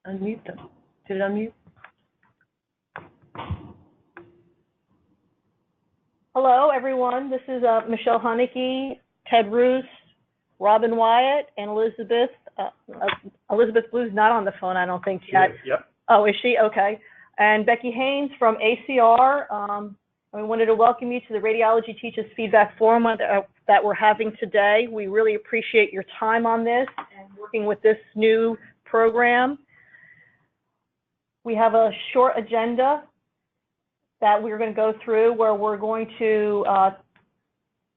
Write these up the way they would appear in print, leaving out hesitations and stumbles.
unmute them. Did it unmute? Hello, everyone. This is Michelle Haneke, Ted Roos, Robin Wyatt, and Elizabeth. Elizabeth Blue's not on the phone, I don't think yet. Yep. Oh, is she? Okay. And Becky Haynes from ACR. We wanted to welcome you to the Radiology Teachers Feedback Forum that we're having today. We really appreciate your time on this and working with this new program. We have a short agenda that we're going to go through where we're going to,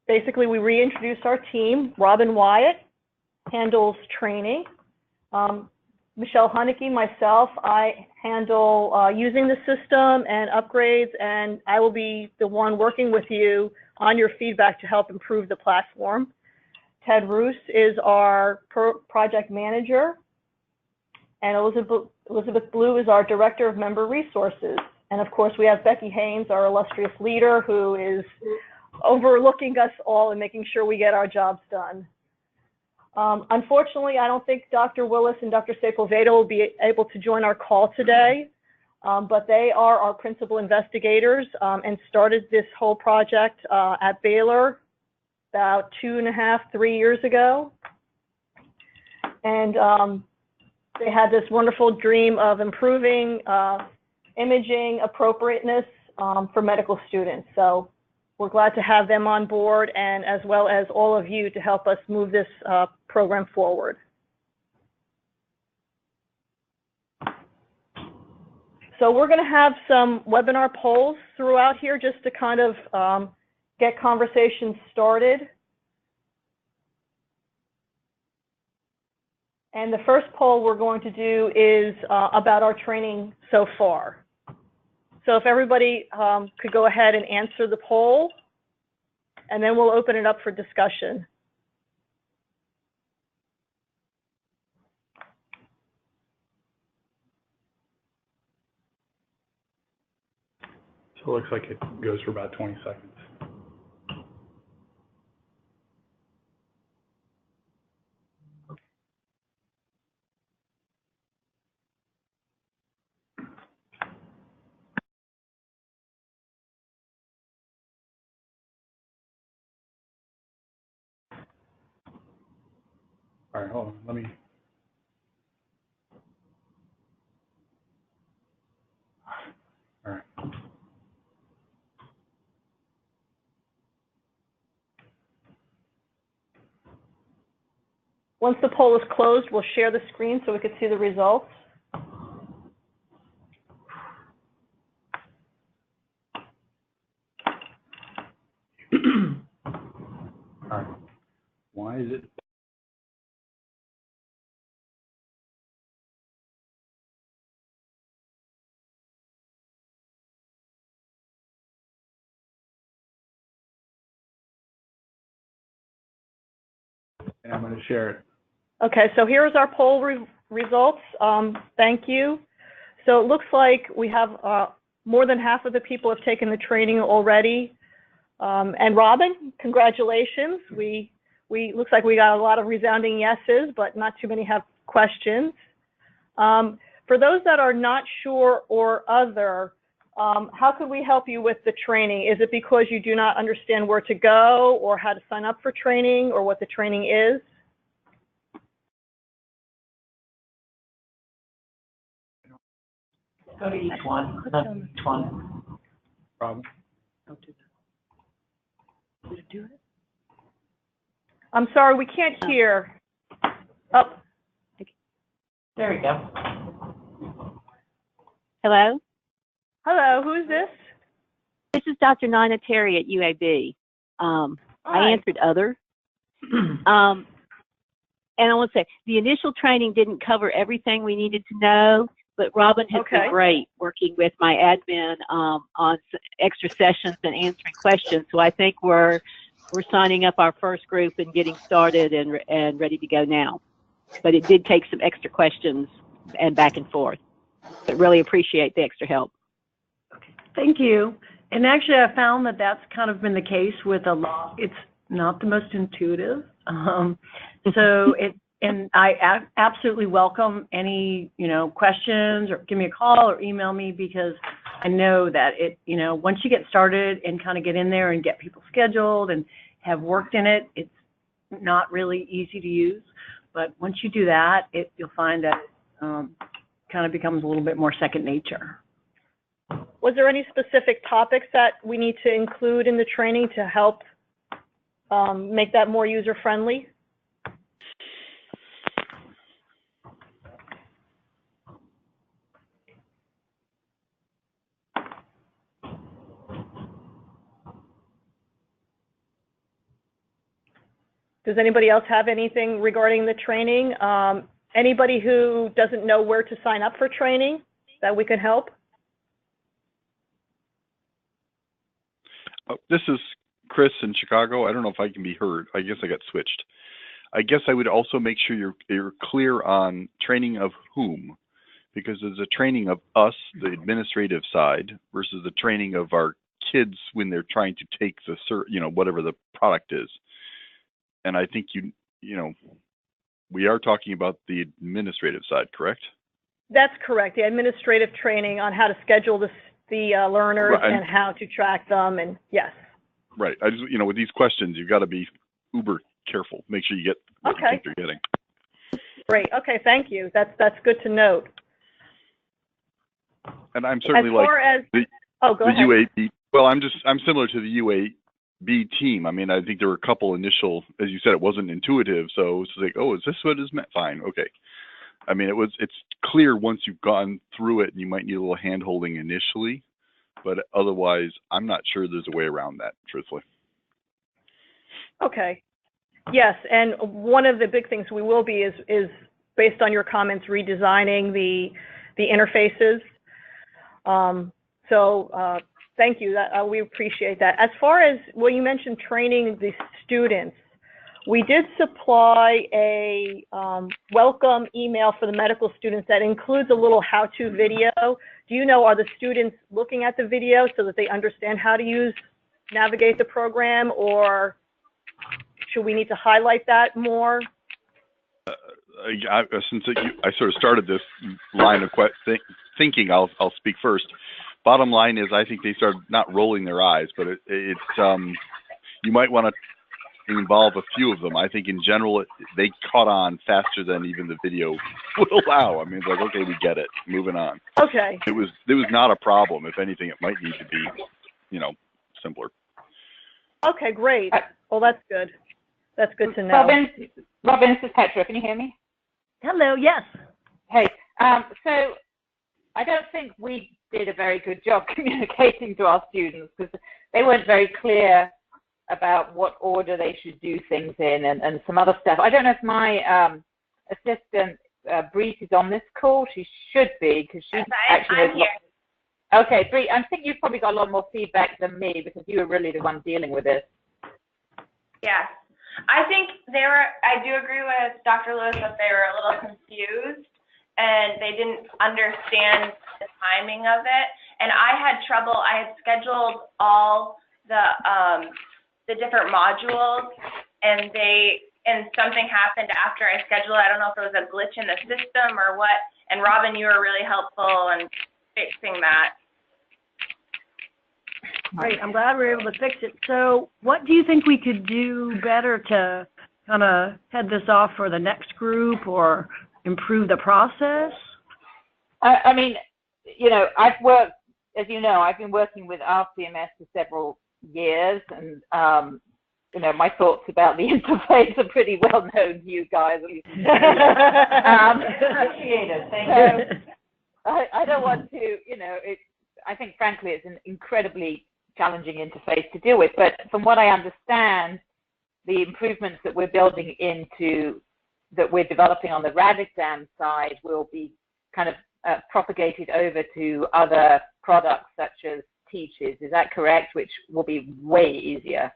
basically we reintroduce our team. Robin Wyatt handles training. Michelle Haneke, myself, I handle using the system and upgrades, and I will be the one working with you on your feedback to help improve the platform. Ted Roos is our project manager, and Elizabeth Blue is our director of member resources. And of course, we have Becky Haynes, our illustrious leader, who is overlooking us all and making sure we get our jobs done. Unfortunately, I don't think Dr. Willis and Dr. Sepulveda will be able to join our call today, but they are our principal investigators and started this whole project at Baylor about 2.5, 3 years ago. And they had this wonderful dream of improving imaging appropriateness for medical students. So we're glad to have them on board, and as well as all of you to help us move this program forward. So we're going to have some webinar polls throughout here just to kind of get conversations started. And the first poll we're going to do is about our training so far. So if everybody could go ahead and answer the poll, and then we'll open it up for discussion. So it looks like it goes for about 20 seconds. All right, hold on, let me. All right. Once the poll is closed, we'll share the screen so we can see the results. All right. Why is it? And I'm going to share it. Okay, so here's our poll results. Thank you. So it looks like we have more than half of the people have taken the training already. And Robin, congratulations. Looks like we got a lot of resounding yeses, but not too many have questions. For those that are not sure or other, how could we help you with the training? Is it because you do not understand where to go or how to sign up for training or what the training is? Go to each one. Each one. Problem? Don't do that. Did it do it? I'm sorry, we can't hear. Oh. There we go. Hello? Hello, who is this? This is Dr. Nina Terry at UAB. I answered other. And I want to say, the initial training didn't cover everything we needed to know, but Robin has been great working with my admin on extra sessions and answering questions. So I think we're signing up our first group and getting started and ready to go now. But it did take some extra questions and back and forth. But really appreciate the extra help. Okay, thank you. And actually, I found that that's kind of been the case with a lot. It's not the most intuitive. So And I absolutely welcome any, questions, or give me a call or email me, because I know that once you get started and kind of get in there and get people scheduled and have worked in it, it's not really easy to use. But once you do that, you'll find that kind of becomes a little bit more second nature. Was there any specific topics that we need to include in the training to help make that more user-friendly? Does anybody else have anything regarding the training? Anybody who doesn't know where to sign up for training that we can help? This is Chris in Chicago. I don't know if I can be heard. I guess I got switched. I guess I would also make sure you're clear on training of whom, because there's a training of us, the administrative side, versus the training of our kids when they're trying to take the whatever the product is. And I think we are talking about the administrative side, correct? That's correct. The administrative training on how to schedule the learners, right, and how to track them, and yes. Right. I just, with these questions, you've got to be uber careful. Make sure you get what you think you're getting. Great. Okay. Thank you. That's good to note. And I'm certainly go ahead. UAB. Well, I'm similar to the UAB team. I mean, I think there were a couple initial, as you said, it wasn't intuitive. So it's like, oh, is this what is meant? Fine. Okay. I mean, it's clear once you've gone through it, and you might need a little hand-holding initially, but otherwise, I'm not sure there's a way around that, truthfully. Okay. Yes, and one of the big things we will be is based on your comments, redesigning the interfaces. Thank you. We appreciate that. As far as, well, you mentioned training the students. We did supply a welcome email for the medical students that includes a little how-to video. Do you know, are the students looking at the video so that they understand how to navigate the program, or should we need to highlight that more? Since I sort of started this line of thinking, I'll speak first. Bottom line is, I think they started not rolling their eyes, but it's you might want to involve a few of them. I think in general, they caught on faster than even the video would allow. I mean, it's like, okay, we get it, moving on. Okay. It was not a problem. If anything, it might need to be, simpler. Okay, great. Well, that's good. That's good to know. Robin, this is Petra. Can you hear me? Hello, yes. Hey, so I don't think we did a very good job communicating to our students, because they weren't very clear about what order they should do things in, and some other stuff. I don't know if my assistant, Bree, is on this call. She should be, because she's I'm here. Okay, Bree, I think you've probably got a lot more feedback than me, because you were really the one dealing with this. Yeah. I think I do agree with Dr. Lewis that they were a little confused and they didn't understand the timing of it. And I had trouble. I had scheduled all the different modules, and something happened after I scheduled. I don't know if it was a glitch in the system or what. And Robin, you were really helpful in fixing that. Great. I'm glad we were able to fix it. So what do you think we could do better to kind of head this off for the next group or improve the process? I mean, I've worked, as you know, I've been working with RCMS for several years, and my thoughts about the interface are pretty well known to you guys. Appreciated. Thank you. I don't want to, I think frankly it's an incredibly challenging interface to deal with, but from what I understand, the improvements that we're building that we're developing on the RAD exam side will be kind of propagated over to other products such as Teaches. Is that correct? Which will be way easier.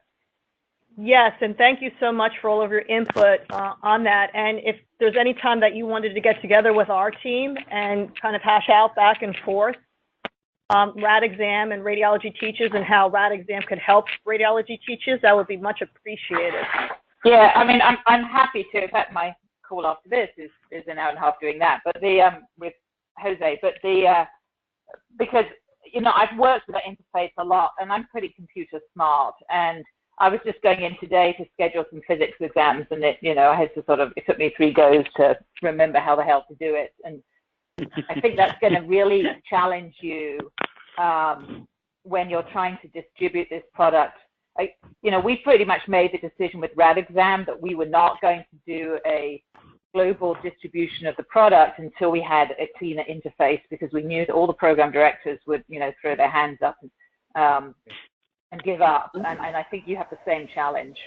Yes, and thank you so much for all of your input on that. And if there's any time that you wanted to get together with our team and kind of hash out back and forth RAD exam and Radiology Teaches and how RAD exam could help Radiology Teaches, that would be much appreciated. Yeah, I mean, I'm happy to. In fact, my call after this is an hour and a half doing that. But with Jose, but because I've worked with that interface a lot, and I'm pretty computer smart, and I was just going in today to schedule some physics exams, and it took me 3 goes to remember how the hell to do it, and I think that's going to really challenge you when you're trying to distribute this product. We pretty much made the decision with RadExam that we were not going to do a global distribution of the product until we had a cleaner interface, because we knew that all the program directors would, throw their hands up and give up. And I think you have the same challenge.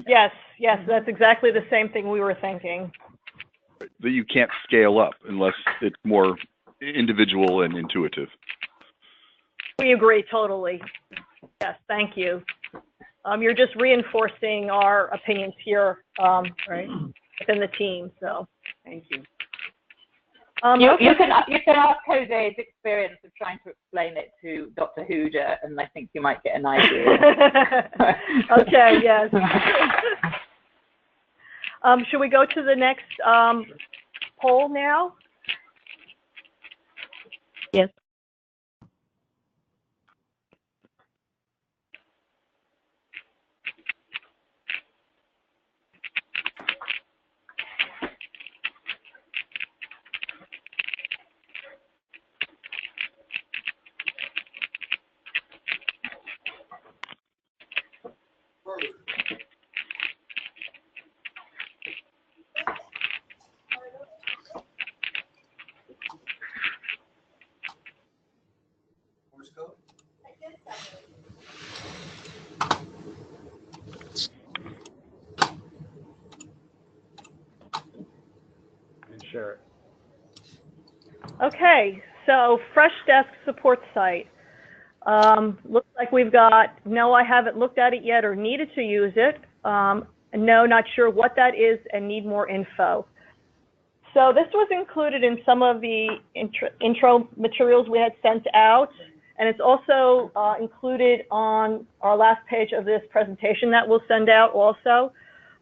Yes, that's exactly the same thing we were thinking. That you can't scale up unless it's more individual and intuitive. We agree totally. Yes, thank you. You're just reinforcing our opinions here, right, within the team. So, thank you. You can ask Jose's experience of trying to explain it to Dr. Huda, and I think you might get an idea. Okay. Yes. Should we go to the next poll now? Yes. Share it. Okay, so Freshdesk support site. Looks like we've got, no, I haven't looked at it yet or needed to use it. No, not sure what that is and need more info. So this was included in some of the intro materials we had sent out, and it's also included on our last page of this presentation that we'll send out also.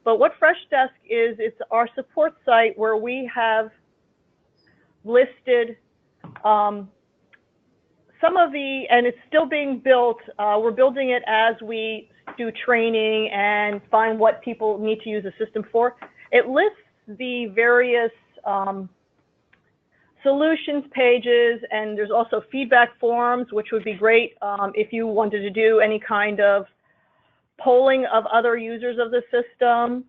But what Freshdesk is, it's our support site where we have listed some of the, and it's still being built. We're building it as we do training and find what people need to use the system for. It lists the various solutions pages, and there's also feedback forms, which would be great if you wanted to do any kind of polling of other users of the system.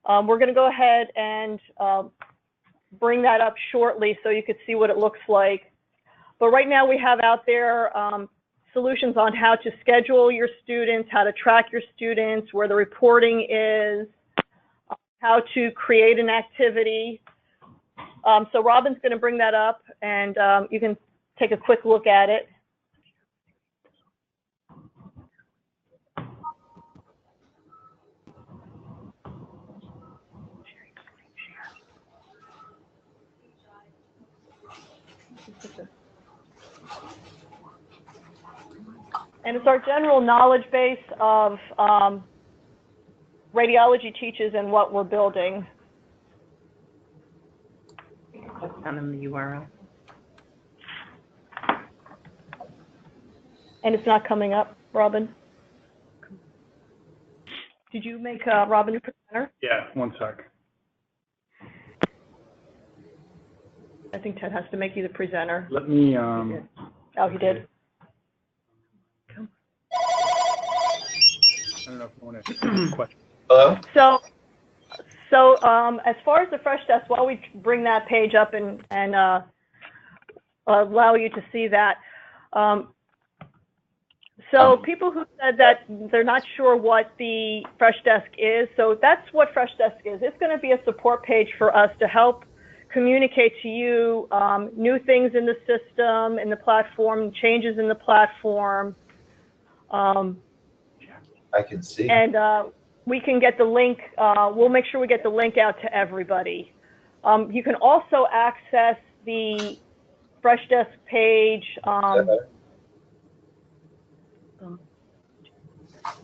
We're going to go ahead and bring that up shortly so you could see what it looks like. But right now we have out there solutions on how to schedule your students, how to track your students, where the reporting is, how to create an activity. So Robin's going to bring that up, and you can take a quick look at it. And it's our general knowledge base of radiology teachers and what we're building. Click down in the URL. And it's not coming up, Robin. Did you make Robin your presenter? Yeah, 1 sec. I think Ted has to make you the presenter. Let me, Oh, he did. I don't know if you want to question. Hello? So as far as the Freshdesk, while we bring that page up and allow you to see that, so people who said that they're not sure what the Freshdesk is, so that's what Freshdesk is. It's going to be a support page for us to help communicate to you new things in the system, in the platform, changes in the platform. I can see. And we can get the link. We'll make sure we get the link out to everybody. You can also access the Freshdesk page. I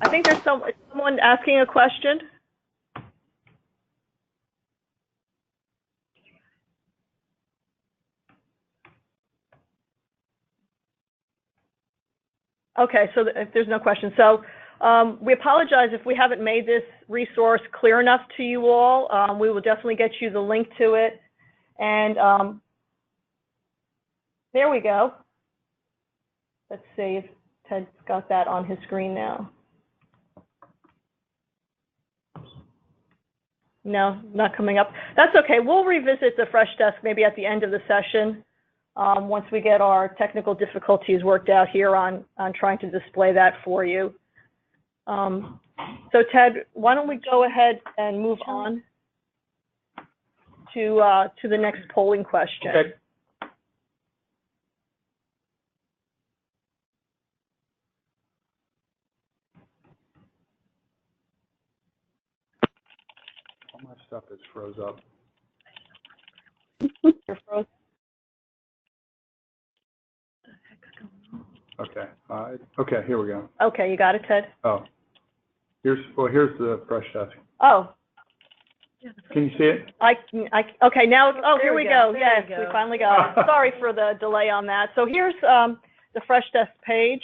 think there's someone asking a question. Okay, so if there's no question. So we apologize if we haven't made this resource clear enough to you all. We will definitely get you the link to it. And there we go. Let's see if Ted's got that on his screen now. No, not coming up. That's okay. We'll revisit the Freshdesk maybe at the end of the session once we get our technical difficulties worked out here on trying to display that for you. So Ted, why don't we go ahead and move on to the next polling question. Okay. All my stuff is froze up. You're frozen. Okay. Okay, here we go. Okay, you got it, Ted? Oh. Here's the Freshdesk. Oh. Can you see it? Okay, now, oh, here There we we go. go. Yes, There we we go. finally got it. Sorry for the delay on that. So here's the Freshdesk page.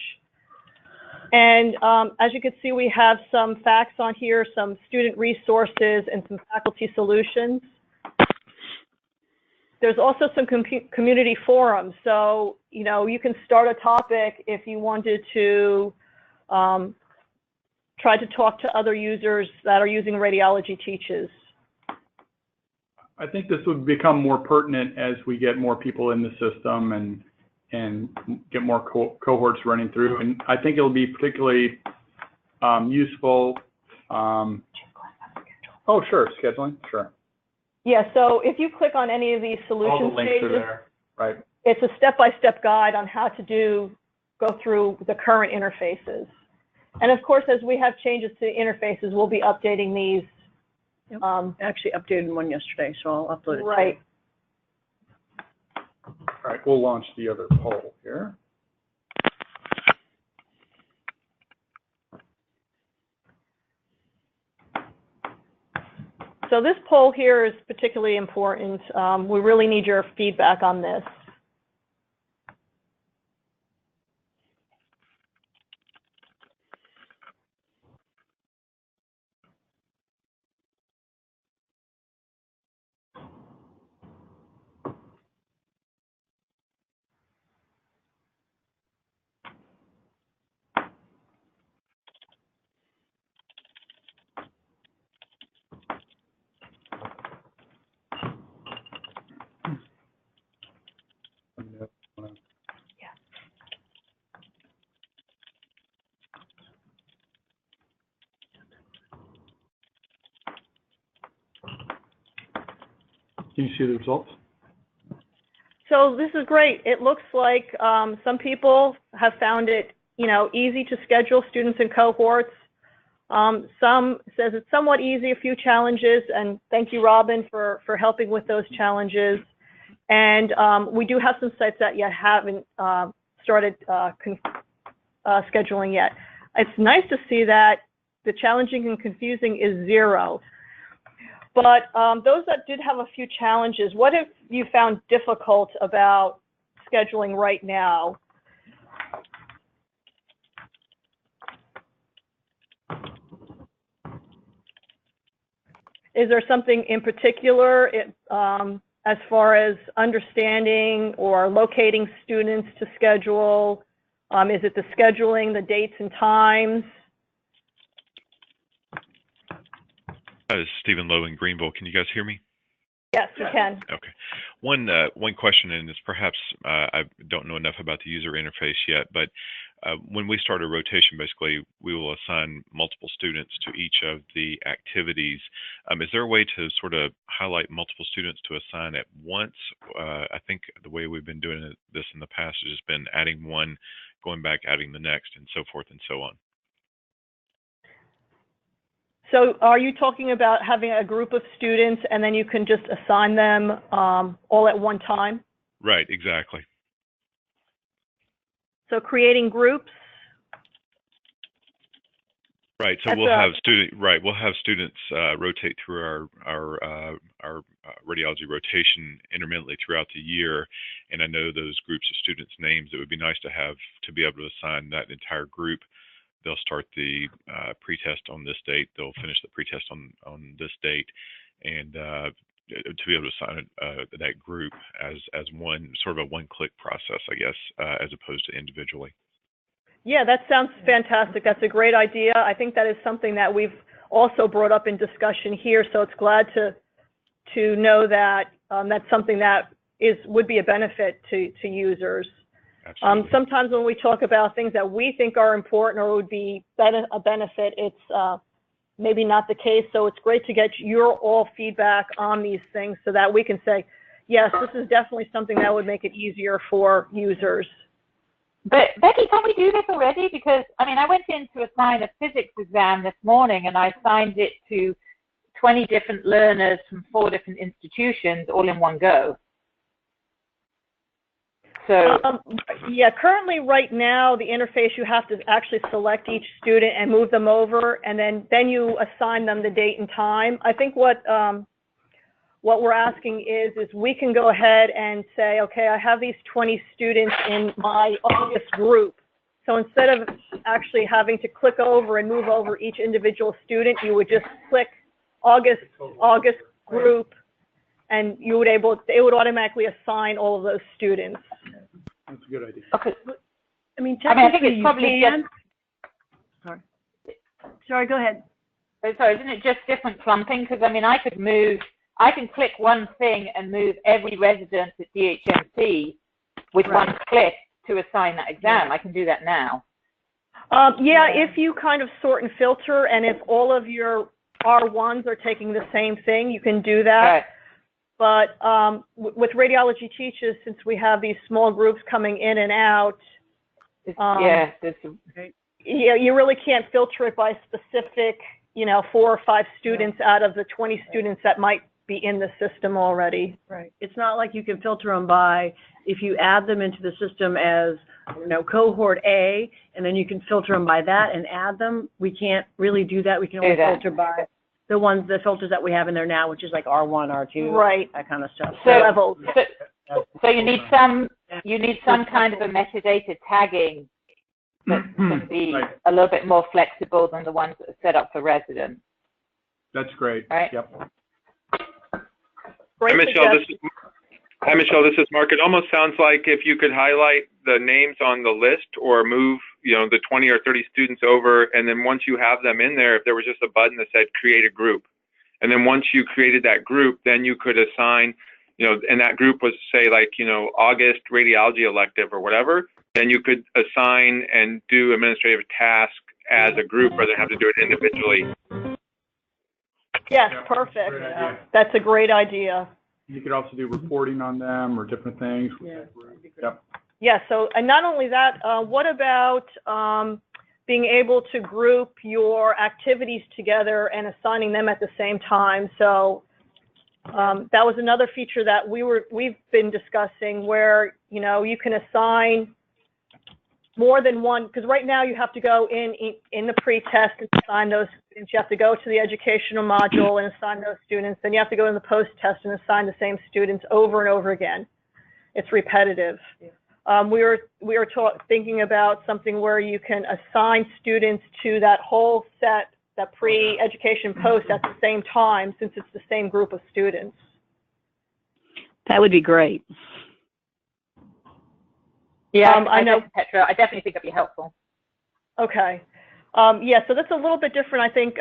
And as you can see, we have some facts on here, some student resources, and some faculty solutions. There's also some community forums. So, you know, you can start a topic if you wanted to try to talk to other users that are using Radiology Teaches. I think this would become more pertinent as we get more people in the system and get more cohorts running through. And I think it'll be particularly useful. Oh, sure, scheduling, sure. Yeah, so if you click on any of these All solutions the links pages, are there, right? it's a step-by-step guide on how to go through the current interfaces. And of course, as we have changes to the interfaces, we'll be updating these. Yep. Actually updated one yesterday, so I'll upload it. Right. All right, we'll launch the other poll here. So this poll here is particularly important. We really need your feedback on this. Can you see the results? So this is great. It looks like some people have found it, you know, easy to schedule students in cohorts. Some says it's somewhat easy, a few challenges, and thank you, Robin, for helping with those challenges. And we do have some sites that yet haven't started scheduling yet. It's nice to see that the challenging and confusing is 0. But those that did have a few challenges, what have you found difficult about scheduling right now? Is there something in particular as far as understanding or locating students to schedule? Is it the scheduling, the dates and times? This is Stephen Lowe in Greenville. Can you guys hear me? Yes, we can. Okay. One question, and it's perhaps I don't know enough about the user interface yet, but when we start a rotation, basically, we will assign multiple students to each of the activities. Is there a way to sort of highlight multiple students to assign at once? I think the way we've been doing this in the past has just been adding one, going back, adding the next, and so forth and so on. So are you talking about having a group of students and then you can just assign them all at one time? Right, exactly. So creating groups. Right. So we'll have students rotate through our radiology rotation intermittently throughout the year, and I know those groups of students' names. It would be nice to have to be able to assign that entire group. They'll start the pretest on this date. They'll finish the pretest on this date, and to be able to assign that group as one sort of a one-click process, I guess, as opposed to individually. Yeah, that sounds fantastic. That's a great idea. I think that is something that we've also brought up in discussion here. So it's glad to know that that's something that would be a benefit to users. Sometimes when we talk about things that we think are important or would be a benefit, it's maybe not the case. So it's great to get your all feedback on these things so that we can say, yes, this is definitely something that would make it easier for users. But Becky, can we do this already? Because, I mean, I went in to assign a physics exam this morning, and I assigned it to 20 different learners from 4 different institutions all in one go. So, yeah, currently right now, the interface, you have to actually select each student and move them over, and then you assign them the date and time. I think what we're asking is we can go ahead and say, okay, I have these 20 students in my August group. So instead of actually having to click over and move over each individual student, you would just click August group, and it would automatically assign all of those students. That's a good idea. okay. I mean, I think it's probably Sorry, go ahead. Sorry, isn't it just different clumping? Because, I mean, I can click one thing and move every resident at DHMC with one click to assign that exam. Yeah. I can do that now. Yeah, if you kind of sort and filter, and if all of your R1s are taking the same thing, you can do that. Right. But with Radiology Teaches, since we have these small groups coming in and out, you really can't filter it by specific, 4 or 5 students out of the 20 students that might be in the system already. Right. It's not like you can filter them by, if you add them into the system as, cohort A, and then you can filter them by that and add them. We can't really do that. We can only filter by the filters that we have in there now, which is like R1, R2, right, that kind of stuff. So levels. So you need some kind of a metadata tagging that can be a little bit more flexible than the ones that are set up for residents. That's great. Right. Yep. Hi, Michelle, this is Mark. It almost sounds like if you could highlight the names on the list or move, the 20 or 30 students over, and then once you have them in there, if there was just a button that said create a group, and then once you created that group, then you could assign, and that group was say like, August radiology elective or whatever, then you could assign and do administrative tasks as a group rather than have to do it individually. Yes, perfect. That's a great idea. You could also do reporting on them or different things. Yeah. Yep. Yeah, so, and not only that, what about being able to group your activities together and assigning them at the same time? So that was another feature that we've been discussing where, you can assign more than one, because right now you have to go in the pre-test and assign those students. You have to go to the educational module and assign those students. Then you have to go in the post-test and assign the same students over and over again. It's repetitive. Yeah. We were thinking about something where you can assign students to that whole set, that pre-education post at the same time, since it's the same group of students. That would be great. Yeah, I know, Petra. I definitely think it'd be helpful. Okay. Yeah, so that's a little bit different, I think,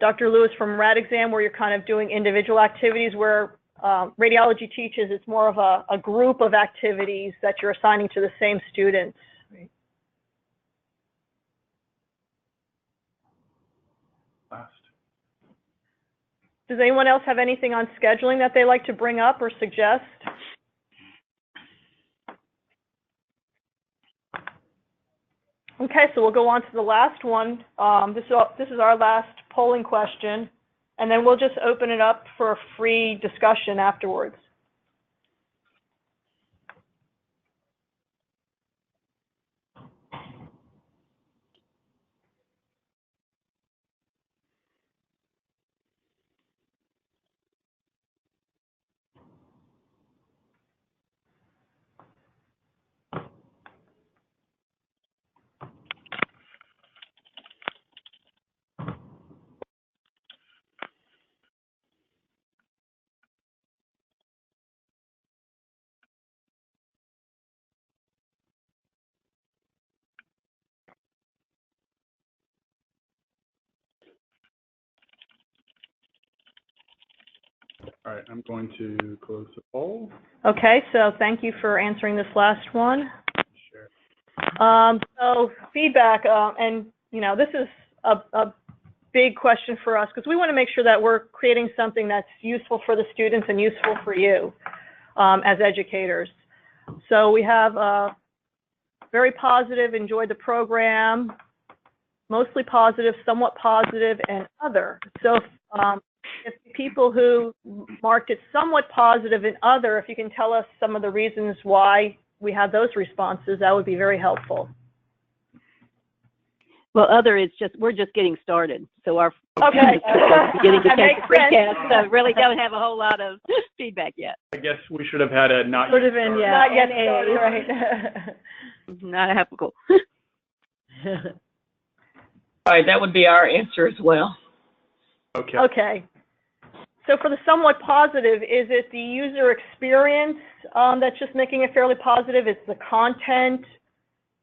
Dr. Lewis, from RadExam, where you're kind of doing individual activities, where Radiology Teaches, it's more of a group of activities that you're assigning to the same students. Right. Last. Does anyone else have anything on scheduling that they like to bring up or suggest? Okay, so we'll go on to the last one. This is our last polling question, and then we'll just open it up for a free discussion afterwards. All right, I'm going to close the poll. Okay, so thank you for answering this last one. Sure. So feedback, and this is a big question for us because we want to make sure that we're creating something that's useful for the students and useful for you as educators. So we have very positive, enjoyed the program, mostly positive, somewhat positive, and other. So if people who marked it somewhat positive and other, if you can tell us some of the reasons why we had those responses, that would be very helpful. Well, other is we're just getting started. So our okay. beginning to take the pre-test, so really don't have a whole lot of feedback yet. I guess we should have had a not sort yet of in, started. yeah, not yet started, right. Not applicable. All right, that would be our answer as well. Okay. Okay. So for the somewhat positive, is it the user experience that's just making it fairly positive? Is the content?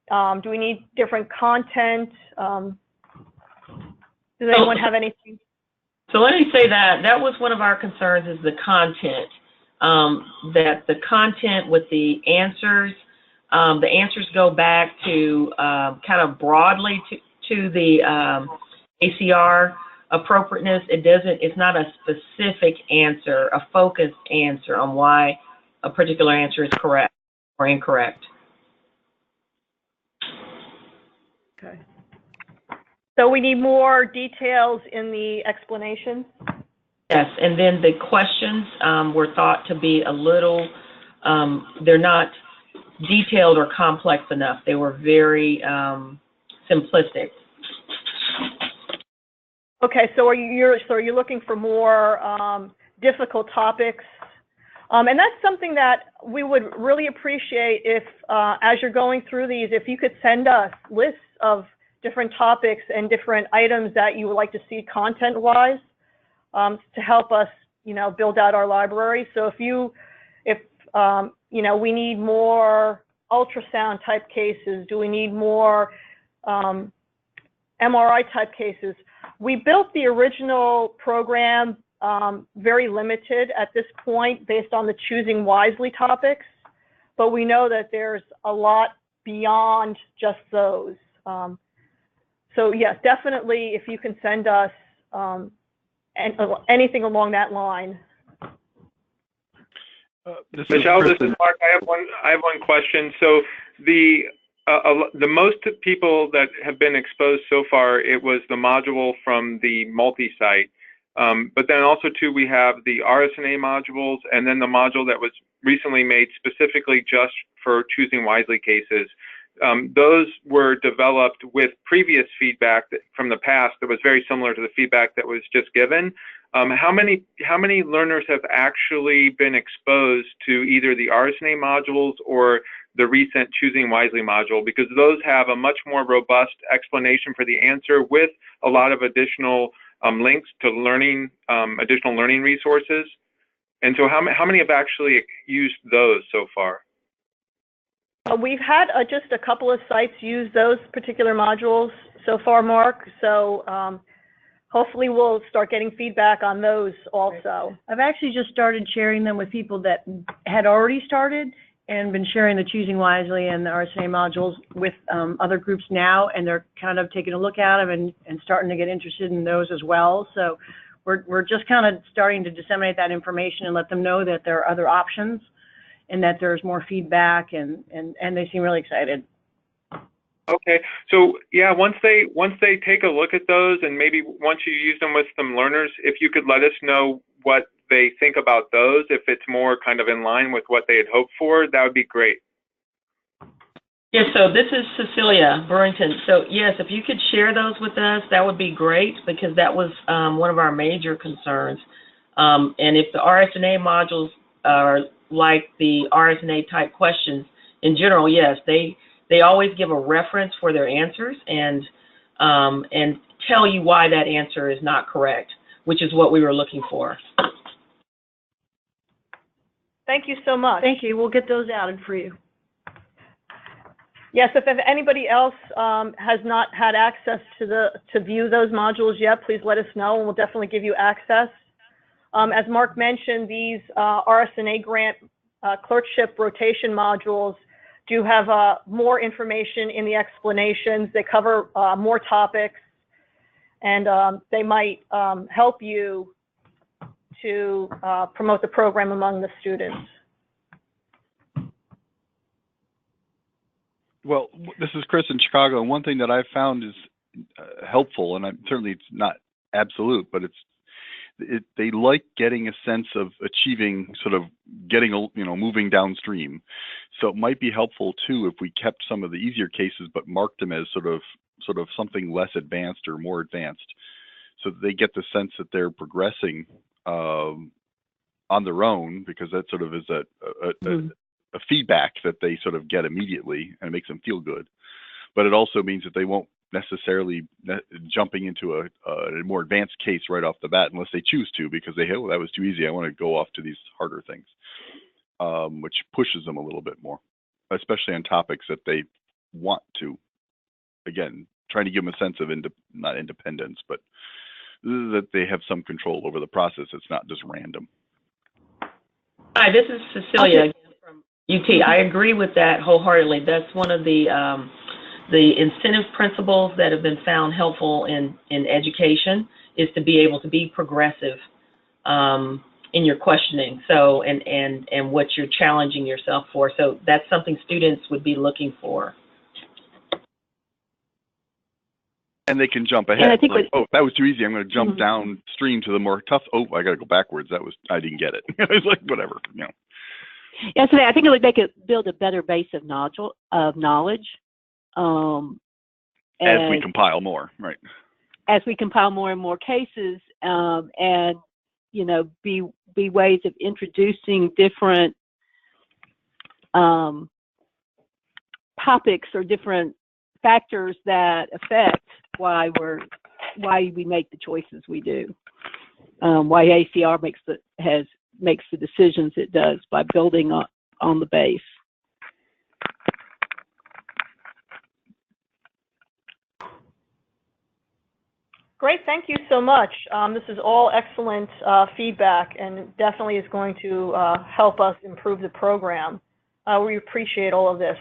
Do we need different content? Does anyone have anything? So let me say that was one of our concerns, is the content. That the content with the answers go back to kind of broadly to the ACR appropriateness. It's not a specific answer, a focused answer on why a particular answer is correct or incorrect. Okay. So we need more details in the explanations? Yes, and then the questions were thought to be a little, they're not detailed or complex enough. They were very simplistic. Okay, so are you looking for more difficult topics? And that's something that we would really appreciate if, as you're going through these, if you could send us lists of different topics and different items that you would like to see content-wise to help us, build out our library. So if we need more ultrasound type cases, do we need more MRI type cases? We built the original program very limited at this point based on the choosing wisely topics, but we know that there's a lot beyond just those. So yes, definitely if you can send us anything along that line. Michelle, this is Mark. I have one question. So the most people that have been exposed so far, it was the module from the multi-site. But then also too, we have the RSNA modules, and then the module that was recently made specifically just for choosing wisely cases. Those were developed with previous feedback from the past that was very similar to the feedback that was just given. How many learners have actually been exposed to either the RSNA modules or the recent Choosing Wisely module? Because those have a much more robust explanation for the answer with a lot of additional links to learning, additional learning resources. And so how many have actually used those so far? We've had just a couple of sites use those particular modules so far, Mark. So hopefully we'll start getting feedback on those also. I've actually just started sharing them with people that had already started and been sharing the Choosing Wisely and the RSNA modules with other groups now, and they're kind of taking a look at them and starting to get interested in those as well. So we're just kind of starting to disseminate that information and let them know that there are other options and that there's more feedback, and they seem really excited. Okay, so yeah, once they take a look at those, and maybe once you use them with some learners, if you could let us know what they think about those, if it's more kind of in line with what they had hoped for, that would be great. Yes, so this is Cecilia Burrington. So yes, if you could share those with us, that would be great, because that was one of our major concerns. And if the RSNA modules are like the RSNA type questions in general, yes, they always give a reference for their answers and tell you why that answer is not correct, which is what we were looking for. Thank you so much. Thank you. We'll get those added for you. Yes, if anybody else has not had access to view those modules yet, please let us know, and we'll definitely give you access. As Mark mentioned, these RSNA grant clerkship rotation modules do have more information in the explanations. They cover more topics, and they might help you to promote the program among the students. Well, this is Chris in Chicago, and one thing that I've found is helpful, and certainly it's not absolute, but they like getting a sense of achieving, sort of getting, moving downstream. So it might be helpful too if we kept some of the easier cases, but marked them as sort of something less advanced or more advanced, so that they get the sense that they're progressing on their own, because that sort of is a feedback that they sort of get immediately, and it makes them feel good. But it also means that they won't necessarily jumping into a more advanced case right off the bat unless they choose to, because they that was too easy, I want to go off to these harder things, which pushes them a little bit more, especially on topics that they want to. Again, trying to give them a sense of not independence, but that they have some control over the process. It's not just random. Hi, this is Cecilia again from UT. I agree with that wholeheartedly. That's one of the incentive principles that have been found helpful in education, is to be able to be progressive in your questioning. So and what you're challenging yourself for. So that's something students would be looking for. And they can jump ahead. Like, oh, that was too easy, I'm going to jump downstream to the more tough. Oh, I got to go backwards. I didn't get it. It's like, whatever, Yeah, so I think it would make it build a better base of knowledge. As we compile more, right? As we compile more and more cases, and be ways of introducing different topics or different factors that affect why we make the choices we do. Why ACR makes the decisions it does by building on the base. Great, thank you so much. This is all excellent feedback, and definitely is going to help us improve the program. We appreciate all of this.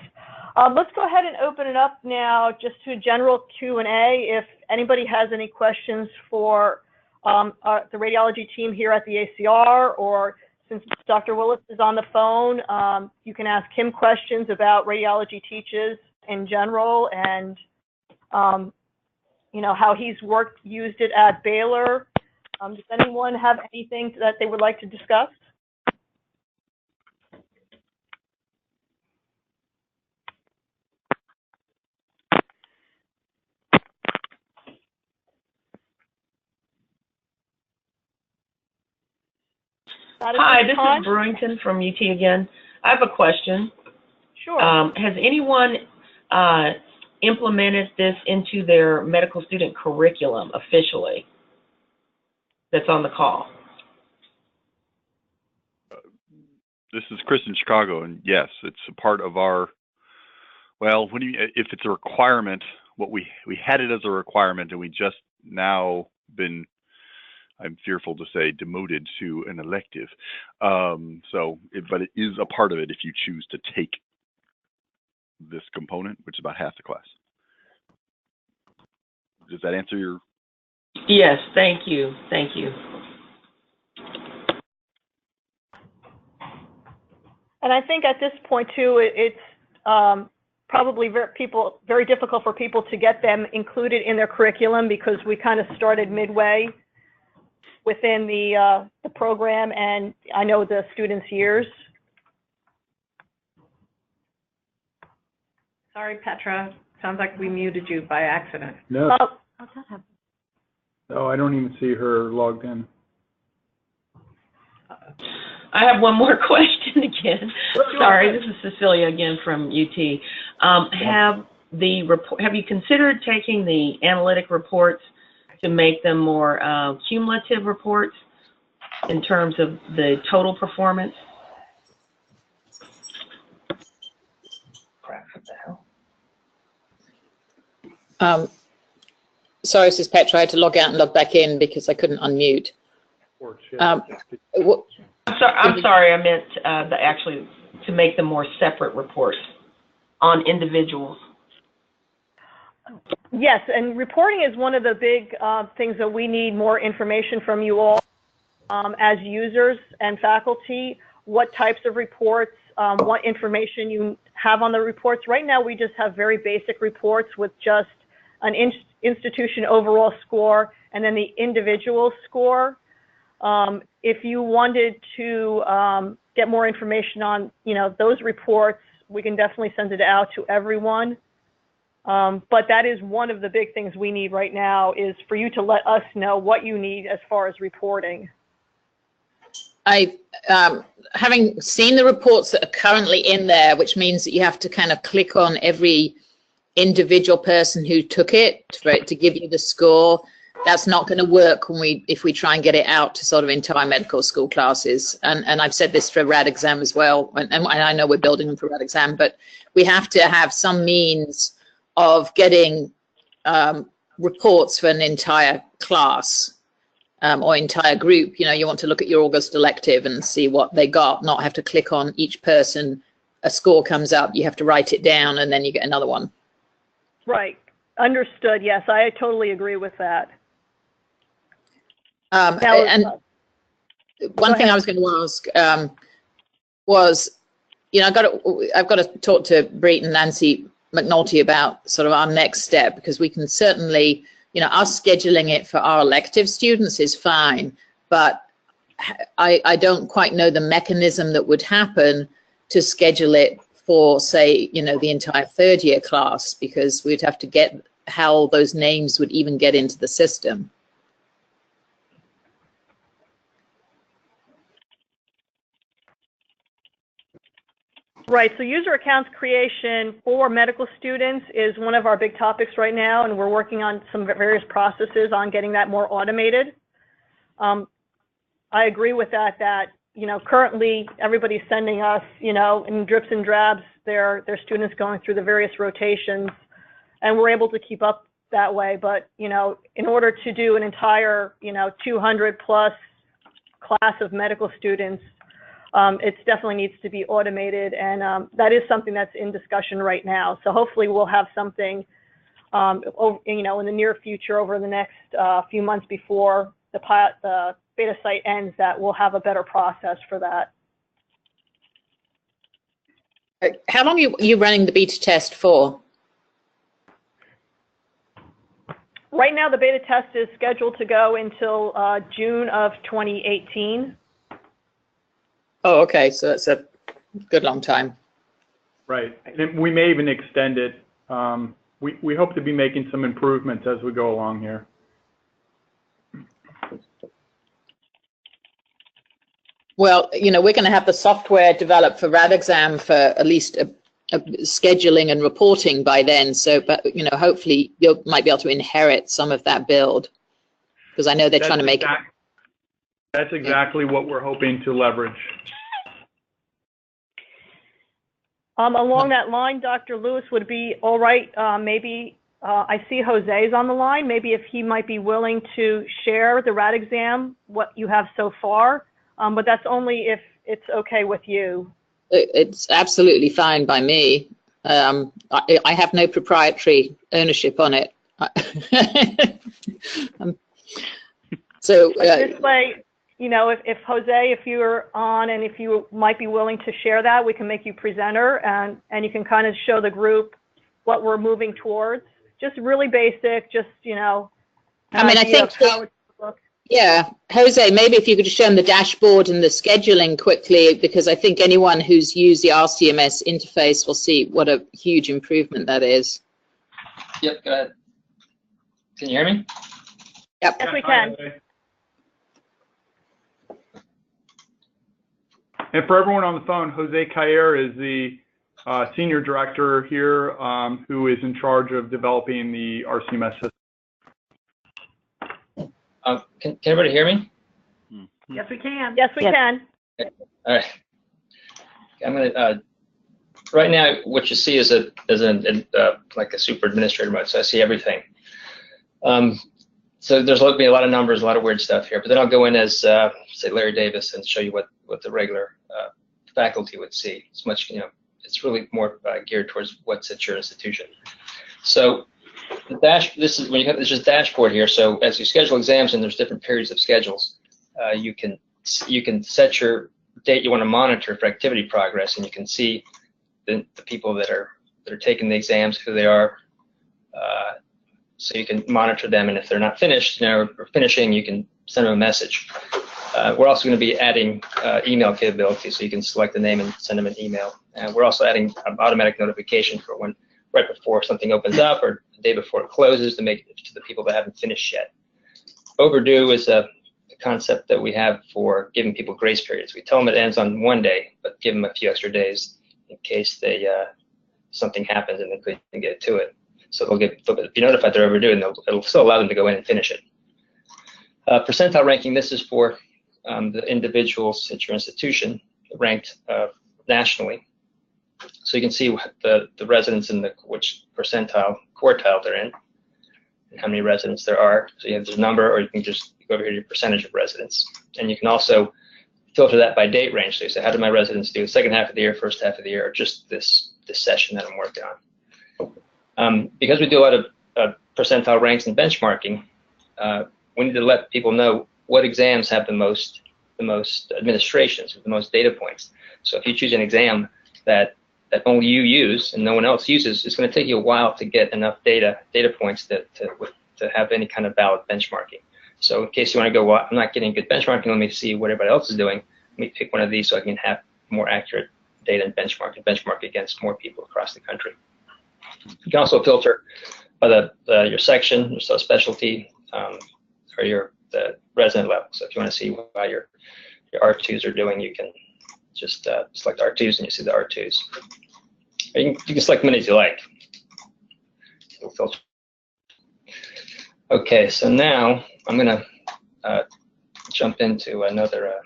Let's go ahead and open it up now just to general Q&A. If anybody has any questions for the radiology team here at the ACR, or since Dr. Willis is on the phone, you can ask him questions about radiology teaches in general, and how he's used it at Baylor. Does anyone have anything that they would like to discuss? Hi, this is Brewington from UT again. I have a question. Sure. Has anyone implemented this into their medical student curriculum officially that's on the call? This is Chris in Chicago, and yes, it's a part of our, well, if it's a requirement, we had it as a requirement, and we just now been, I'm fearful to say, demoted to an elective. But it is a part of it if you choose to take this component, which is about half the class. Does that answer your? Yes, thank you. Thank you. And I think at this point too, it's probably very difficult for people to get them included in their curriculum, because we kind of started midway within the program, and I know the students' years. Sorry, Petra. Sounds like we muted you by accident. No. How'd that happen? No, I don't even see her logged in. I have one more question again. Sorry, this is Cecilia again from UT. Have you considered taking the analytic reports to make them more cumulative reports in terms of the total performance? Crap, what the hell? Sorry, this is Petra. I had to log out and log back in because I couldn't unmute. I'm sorry, I meant actually to make them more separate reports on individuals. Yes, and reporting is one of the big things that we need more information from you all as users and faculty. What types of reports, what information you have on the reports. Right now, we just have very basic reports with just an institution overall score and then the individual score. If you wanted to get more information on, those reports, we can definitely send it out to everyone. But that is one of the big things we need right now, is for you to let us know what you need as far as reporting. Having seen the reports that are currently in there, which means that you have to kind of click on every individual person who took it for it to give you the score. That's not going to work if we try and get it out to sort of entire medical school classes. And I've said this for Rad Exam as well, and I know we're building them for Rad Exam, but we have to have some means of getting reports for an entire class or entire group. You want to look at your August elective and see what they got, not have to click on each person. A score comes up, you have to write it down, and then you get another one. Right. Understood. Yes, I totally agree with that. And one thing I was going to ask was, I've got to talk to Bree and Nancy McNulty about sort of our next step, because we can certainly, us scheduling it for our elective students is fine, but I don't quite know the mechanism that would happen to schedule it for, say, the entire third year class, because we'd have to get how those names would even get into the system. Right, so user accounts creation for medical students is one of our big topics right now, and we're working on some various processes on getting that more automated. I agree with that, currently everybody's sending us, in drips and drabs, their students going through the various rotations, and we're able to keep up that way. But, in order to do an entire, 200 plus class of medical students, it definitely needs to be automated, and that is something that's in discussion right now. So hopefully we'll have something, in the near future, over the next few months before the beta site ends, that we'll have a better process for that. How long are you running the beta test for? Right now, the beta test is scheduled to go until June of 2018. Oh, okay. So that's a good long time. Right. And we may even extend it. We hope to be making some improvements as we go along here. Well, we're going to have the software developed for Rad Exam for at least a scheduling and reporting by then. So, but, hopefully you might be able to inherit some of that build, because I know they're trying to make it. That's exactly what we're hoping to leverage. Along that line, Dr. Lewis, would it be all right, maybe, I see Jose's on the line, maybe if he might be willing to share the Rad Exam, what you have so far, but that's only if it's okay with you. It's absolutely fine by me. I have no proprietary ownership on it. So this way, if Jose, if you're on and if you might be willing to share that, we can make you presenter, and you can kind of show the group what we're moving towards. Just really basic, just, I think yeah, Jose, maybe if you could just show them the dashboard and the scheduling quickly, because I think anyone who's used the RCMS interface will see what a huge improvement that is. Yep, go ahead. Can you hear me? Yep. Yes, we can. And for everyone on the phone, Jose Cayer is the senior director here, who is in charge of developing the RCMS system. Can everybody hear me? Yes, we can. Yes, we can. Okay. All right. I'm gonna. Right now, what you see is like a super administrator mode, so I see everything. So there's going to be a lot of numbers, a lot of weird stuff here, but then I'll go in as, say, Larry Davis and show you what the regular faculty would see. It's much, it's really more geared towards what's at your institution. So this is when you have this just dashboard here. So as you schedule exams and there's different periods of schedules, you can set your date you want to monitor for activity progress, and you can see the people that are taking the exams, who they are. So you can monitor them, and if they're not finished, or finishing, you can send them a message. We're also going to be adding email capability, so you can select the name and send them an email. And we're also adding automatic notification for when right before something opens up or the day before it closes to make it to the people that haven't finished yet. Overdue is a concept that we have for giving people grace periods. We tell them it ends on one day, but give them a few extra days in case they something happens and they couldn't get to it. So they'll be notified they're overdue, and it'll still allow them to go in and finish it. Percentile ranking, this is for the individuals at your institution ranked nationally. So you can see the residents in which quartile they're in, and how many residents there are. So you have this number, or you can just go over here to your percentage of residents. And you can also filter that by date range. So you say, how did my residents do the second half of the year, first half of the year, or just this session that I'm working on? Because we do a lot of percentile ranks and benchmarking, we need to let people know what exams have the most administrations, the most data points. So if you choose an exam that only you use and no one else uses, it's going to take you a while to get enough data points to have any kind of valid benchmarking. So in case you want to go, well, I'm not getting good benchmarking, let me see what everybody else is doing. Let me pick one of these so I can have more accurate data and benchmark against more people across the country. You can also filter by your section, your subspecialty, or the resident level. So if you want to see how your R2s are doing, you can just select R2s and you see the R2s. You can select many as you like. It'll filter. Okay, so now I'm going to jump into another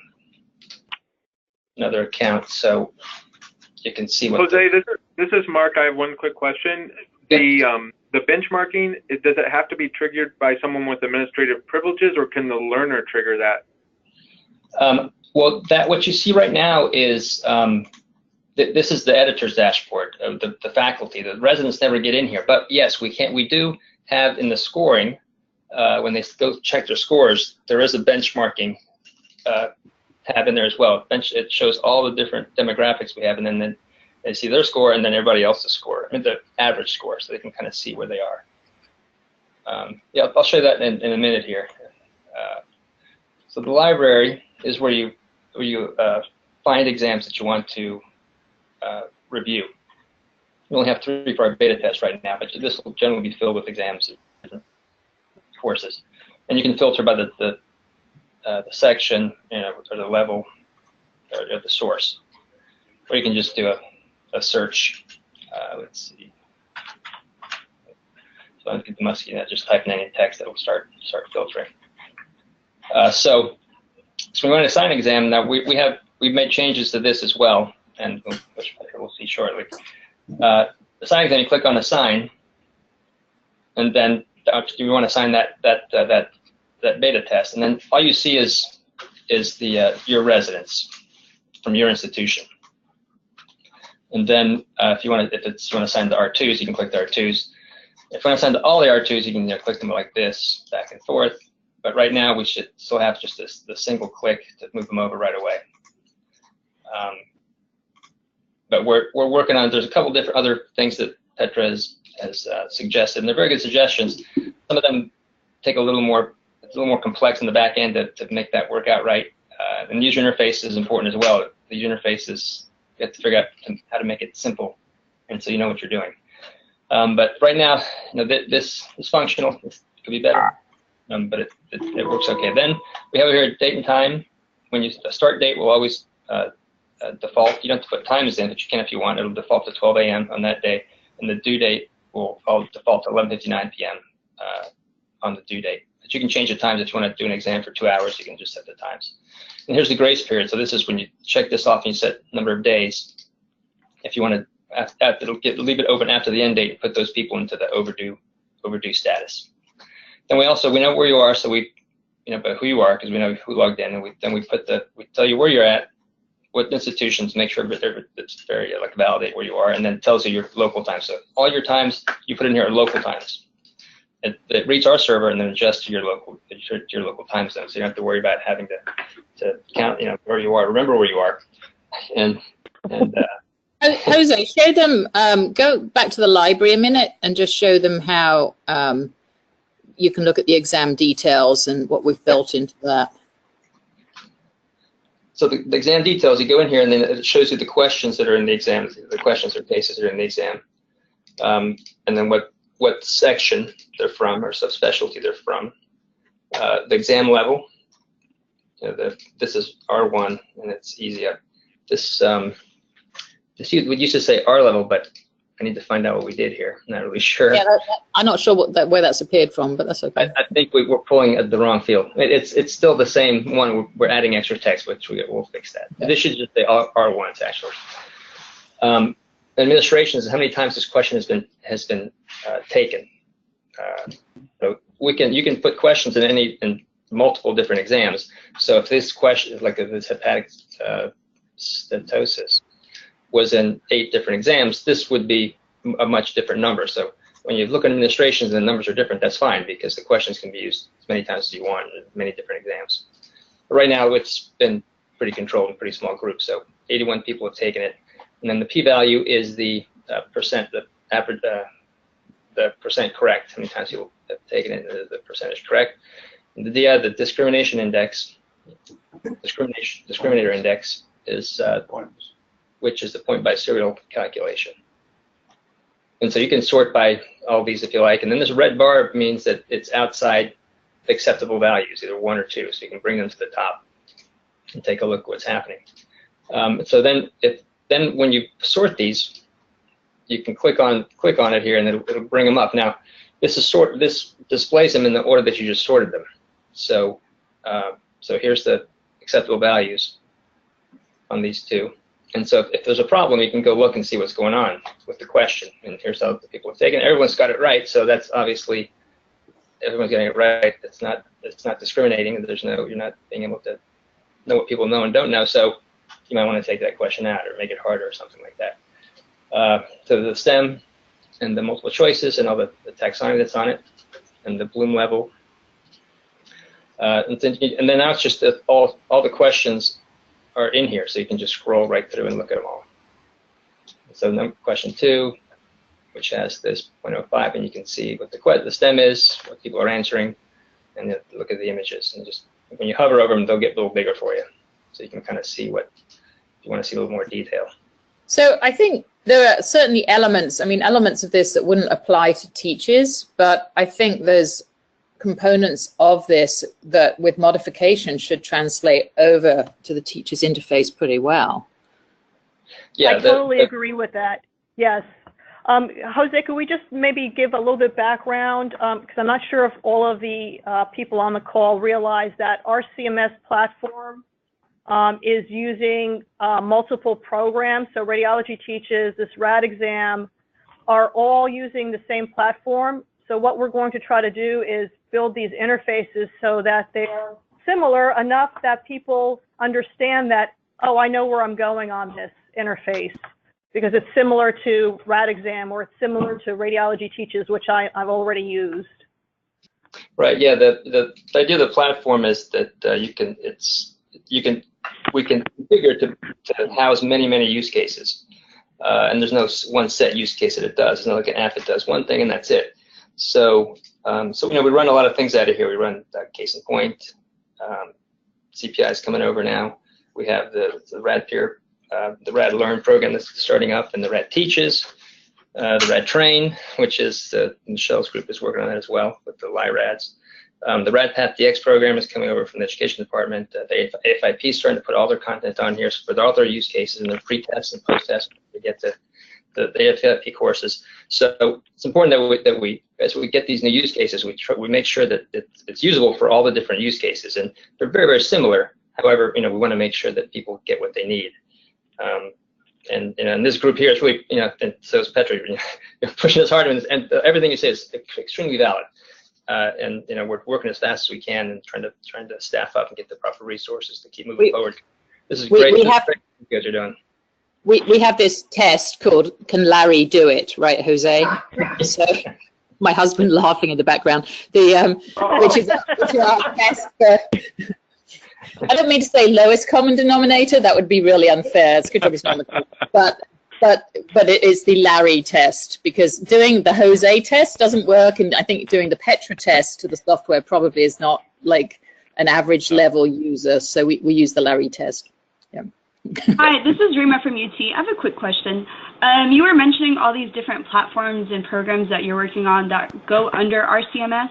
account so you can see what. Jose, this is Mark. I have one quick question. The benchmarking, does it have to be triggered by someone with administrative privileges, or can the learner trigger that? Well, what you see right now is this is the editor's dashboard of the faculty. The residents never get in here, but yes, we do have in the scoring when they go check their scores, there is a benchmarking tab in there as well. It shows all the different demographics we have, and then they see their score and then everybody else's score, the average score, so they can kind of see where they are. Yeah, I'll show you that in a minute here. So the library is where you find exams that you want to review. We only have 3 for our beta test right now, but this will generally be filled with exams and different courses. And you can filter by the section, or the level, or the source. Or you can just do a search. Let's see. So I get the musky, just type in any text that will start filtering. So we want to assign an exam. Now we've made changes to this as well, and which we'll see shortly. Assign exam, you click on assign, and then you want to assign that beta test, and then all you see is your residents from your institution. And then if you want to assign the R2s, you can click the R2s. If you want to assign to all the R2s, you can click them like this, back and forth. But right now, we should still have just the single click to move them over right away. But we're working on. There's a couple different other things that Petra has suggested, and they're very good suggestions. Some of them take a little more. It's a little more complex in the back end to make that work out right. And user interface is important as well. The user interface is, you have to figure out how to make it simple, and so you know what you're doing. But right now, this is functional. It could be better, but it works okay. Then we have here date and time. When you start date will always default. You don't have to put times in, but you can if you want. It'll default to 12 a.m. on that day, and the due date will default to 11:59 p.m. On the due date. But you can change the times if you want to do an exam for 2 hours. You can just set the times. And here's the grace period. So this is when you check this off and you set number of days. If you want to, leave it open after the end date and put those people into the overdue status. And we know where you are, so we by who you are, because we know who logged in, and we tell you where you're at, what institutions, make sure that it's very validate where you are, and then tells you your local time. So all your times you put in here are local times. It reads our server and then adjusts to your local time zone, so you don't have to worry about having to count where you are, remember where you are, and Jose, show them. Go back to the library a minute and just show them how you can look at the exam details and what we've built into that. So the exam details, you go in here and then it shows you the questions that are in the exam, the questions or cases that are in the exam, and then what section they're from or subspecialty they're from, the exam level. This is R1 and it's easy. This we used to say R level, but I need to find out what we did here. I'm not really sure. Yeah, I'm not sure where that's appeared from, but that's okay. I think we're pulling at the wrong field. It's still the same one. We're adding extra text, which we'll fix that. Yeah. This should just say R1s actually. Administration is how many times this question has been taken. So you can put questions in multiple different exams. So if this question is like this hepatic stenosis was in 8 different exams, this would be a much different number. So when you look at administrations and the numbers are different, that's fine because the questions can be used as many times as you want in many different exams. But right now it's been pretty controlled in pretty small groups. So 81 people have taken it. And then the p-value is the percent, the average, the percent correct, how many times people have taken it, the percentage correct. And the discrimination index, discriminator index is which is the point by serial calculation. And so you can sort by all these if you like. And then this red bar means that it's outside acceptable values, either 1 or 2. So you can bring them to the top and take a look at what's happening. So then when you sort these, you can click on it here and it'll bring them up. Now this displays them in the order that you just sorted them. So here's the acceptable values on these 2. And so if there's a problem, you can go look and see what's going on with the question. And here's how the people have taken it. Everyone's got it right, so that's obviously everyone's getting it right. It's not discriminating. You're not being able to know what people know and don't know. So you might want to take that question out or make it harder or something like that. So the STEM and the multiple choices and all the taxonomy that's on it and the Bloom level. And then now it's just that all the questions are in here, so you can just scroll right through and look at them all. So question 2, which has this 0.05, and you can see what the STEM is, what people are answering, and then look at the images. And just when you hover over them, they'll get a little bigger for you, so you can kind of see what you want to see a little more detail. So I think there are certainly elements of this that wouldn't apply to teachers, but I think there's components of this that with modification should translate over to the teacher's interface pretty well. Yeah, I totally agree with that. Yes. Jose, could we just maybe give a little bit background? Because I'm not sure if all of the people on the call realize that our CMS platform is using multiple programs. So Radiology Teaches, this RAD exam, are all using the same platform. So what we're going to try to do is build these interfaces so that they are similar enough that people understand that, oh, I know where I'm going on this interface because it's similar to RAD exam or it's similar to Radiology Teaches, which I've already used. Right. Yeah. The idea of the platform is that we can configure to house many use cases, and there's no one set use case that it does. It's not like an app that does one thing and that's it. So we run a lot of things out of here. We run Case in Point, CPI is coming over now. We have the RAD Peer, the RAD Learn program that's starting up, and the RAD Teaches, the RAD Train, which is Michelle's group is working on that as well with the LIRADs. The RadPath DX program is coming over from the education department. The AFIP is starting to put all their content on here for all their use cases and their pre-tests and post-tests to get to the AFIP courses. So it's important that we as we get these new use cases, we make sure that it's usable for all the different use cases, and they're very similar. However, we want to make sure that people get what they need. And in this group here, it's really, and so is Petri, pushing us hard, and everything you say is extremely valid. and we're working as fast as we can and trying to staff up and get the proper resources to keep moving forward. This is great. Great you guys are doing. We have this test called "Can Larry Do It?" Right, Jose? So my husband laughing in the background. Which is our test for. I don't mean to say lowest common denominator. That would be really unfair. It's a good job it's not on the call. But it is the Larry test, because doing the Jose test doesn't work, and I think doing the Petra test to the software probably is not like an average level user. So we use the Larry test. Yeah. Hi, this is Rima from UT. I have a quick question. You were mentioning all these different platforms and programs that you're working on that go under RCMS.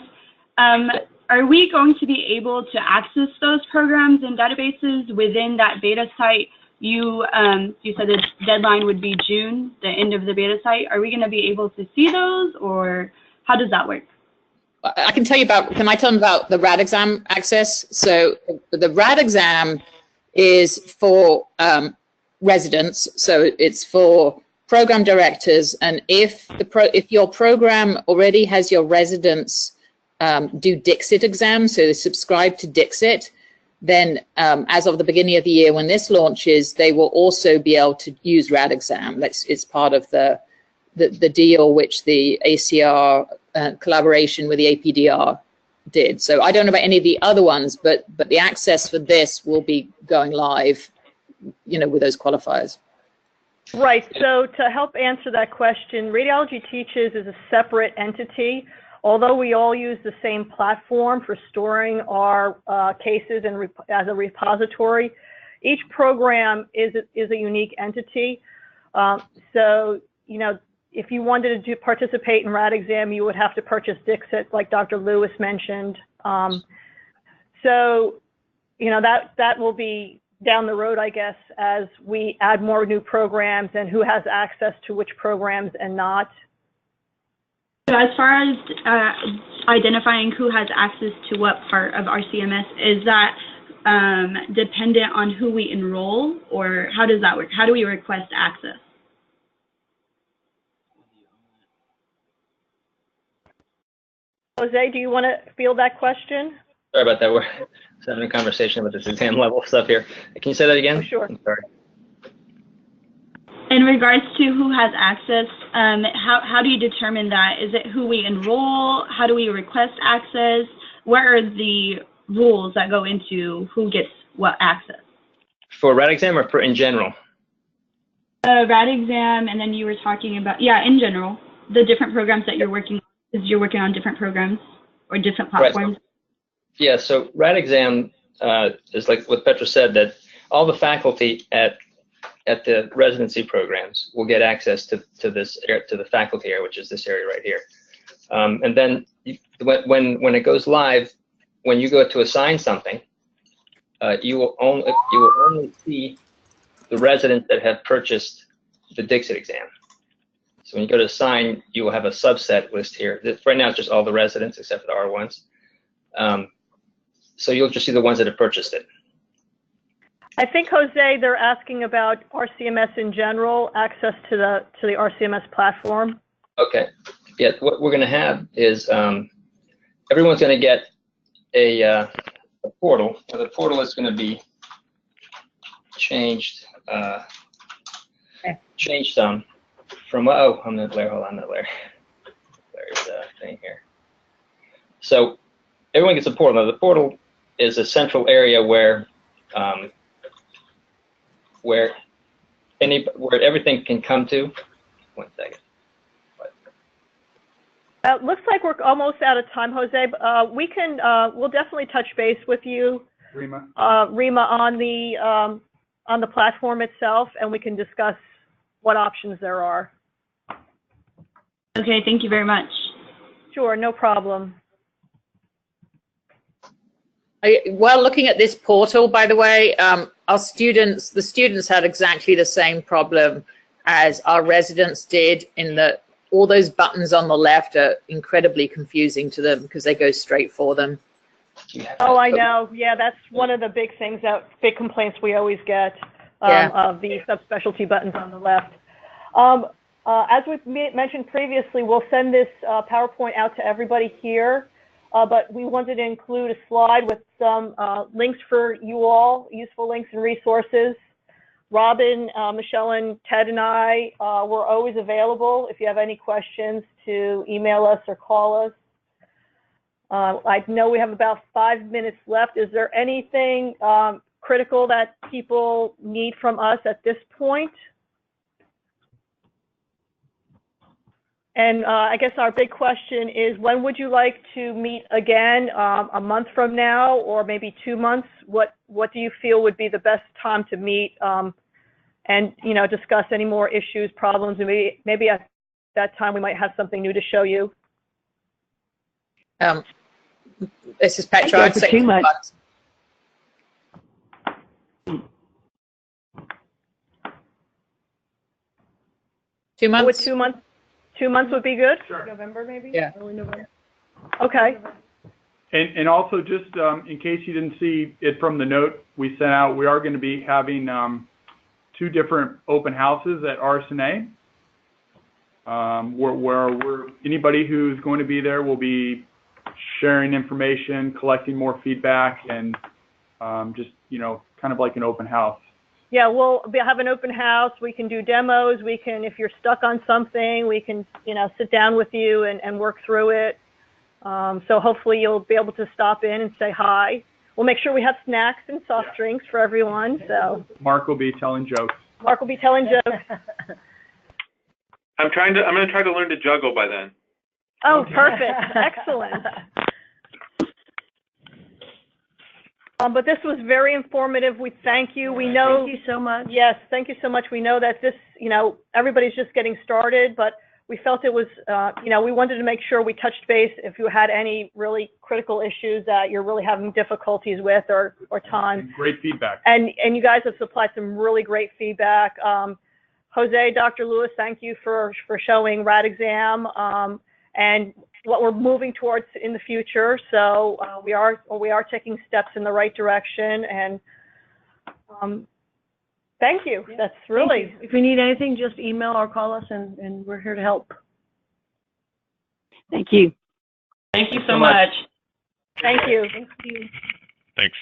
Are we going to be able to access those programs and databases within that beta site? You said the deadline would be June, the end of the beta site. Are we going to be able to see those, or how does that work? I can tell you about, can I tell them about the RAD exam access? So the RAD exam is for residents, so it's for program directors, and if your program already has your residents do Dixit exams, so they subscribe to Dixit, then as of the beginning of the year when this launches, they will also be able to use RAD exam. It's part of the deal which the ACR collaboration with the APDR did. So I don't know about any of the other ones, but the access for this will be going live, with those qualifiers. Right. So to help answer that question, Radiology Teaches is a separate entity. Although we all use the same platform for storing our cases and as a repository, each program is a unique entity. So, if you wanted to participate in RAD exam, you would have to purchase Dixit, like Dr. Lewis mentioned. So, that will be down the road, I guess, as we add more new programs and who has access to which programs and not. So as far as identifying who has access to what part of RCMS, is that dependent on who we enroll, or how does that work? How do we request access? Jose, do you want to field that question? Sorry about that. We're having a conversation about this exam level stuff here. Can you say that again? Oh, sure. I'm sorry. In regards to who has access, how do you determine that? Is it who we enroll? How do we request access? What are the rules that go into who gets what access? For RAD exam or for in general? RAD exam, and then you were talking about, in general, the different programs that you're working on, because you're working on different programs or different platforms. Right. Yeah, so RAD exam is like what Petra said, that all the faculty at the residency programs will get access to the faculty area, which is this area right here. And then when it goes live, when you go to assign something, you will only see the residents that have purchased the Dixit exam. So when you go to assign, you will have a subset list here. Right now it's just all the residents except for the R1s. So you'll just see the ones that have purchased it. I think, Jose, they're asking about RCMS in general, access to the RCMS platform. Okay. Yeah, what we're going to have is everyone's going to get a portal. Now, the portal is going to be changed. Changed some from I'm not Blair. Hold on, not Blair. There's a thing here. So everyone gets a portal. Now, the portal is a central area where everything can come to. 1 second. Looks like we're almost out of time, Jose. We'll definitely touch base with you, Rima, on the platform itself, and we can discuss what options there are. Okay, thank you very much. Sure, no problem. While looking at this portal, by the way, the students had exactly the same problem as our residents did, in that all those buttons on the left are incredibly confusing to them because they go straight for them. Oh, I know. Yeah, that's one of the big complaints we always get of the subspecialty buttons on the left. As we've mentioned previously, we'll send this PowerPoint out to everybody here. but we wanted to include a slide with some links for you all, useful links and resources. Robin, Michelle, and Ted and I were always available if you have any questions to email us or call us. I know we have about 5 minutes left. Is there anything critical that people need from us at this point? And I guess our big question is, when would you like to meet again? A month from now, or maybe 2 months? What do you feel would be the best time to meet and discuss any more issues, problems? And maybe at that time we might have something new to show you. This is Petra. I'd say 2 months. 2 months. Would 2 months? 2 months would be good? Sure. November, maybe? Yeah. Early November. Okay. And also, just in case you didn't see it from the note we sent out, we are going to be having 2 different open houses at RSNA, where anybody who's going to be there will be sharing information, collecting more feedback, and just, kind of like an open house. Yeah, we'll have an open house. We can do demos. We can, if you're stuck on something, we can, sit down with you and work through it. So hopefully you'll be able to stop in and say hi. We'll make sure we have snacks and soft drinks for everyone. So Mark will be telling jokes. Mark will be telling jokes. I'm going to try to learn to juggle by then. Oh, perfect. Excellent. But this was very informative. We thank you. We know. Thank you so much. Yes, thank you so much. We know that this, everybody's just getting started, but we felt it was, we wanted to make sure we touched base if you had any really critical issues that you're really having difficulties with or time. Great feedback. And you guys have supplied some really great feedback. Jose, Dr. Lewis, thank you for showing RadExam and what we're moving towards in the future. So we are taking steps in the right direction, and thank you. That's really. If you need anything, just email or call us, and we're here to help. Thank you. Thank you so much. Thank you. Thanks.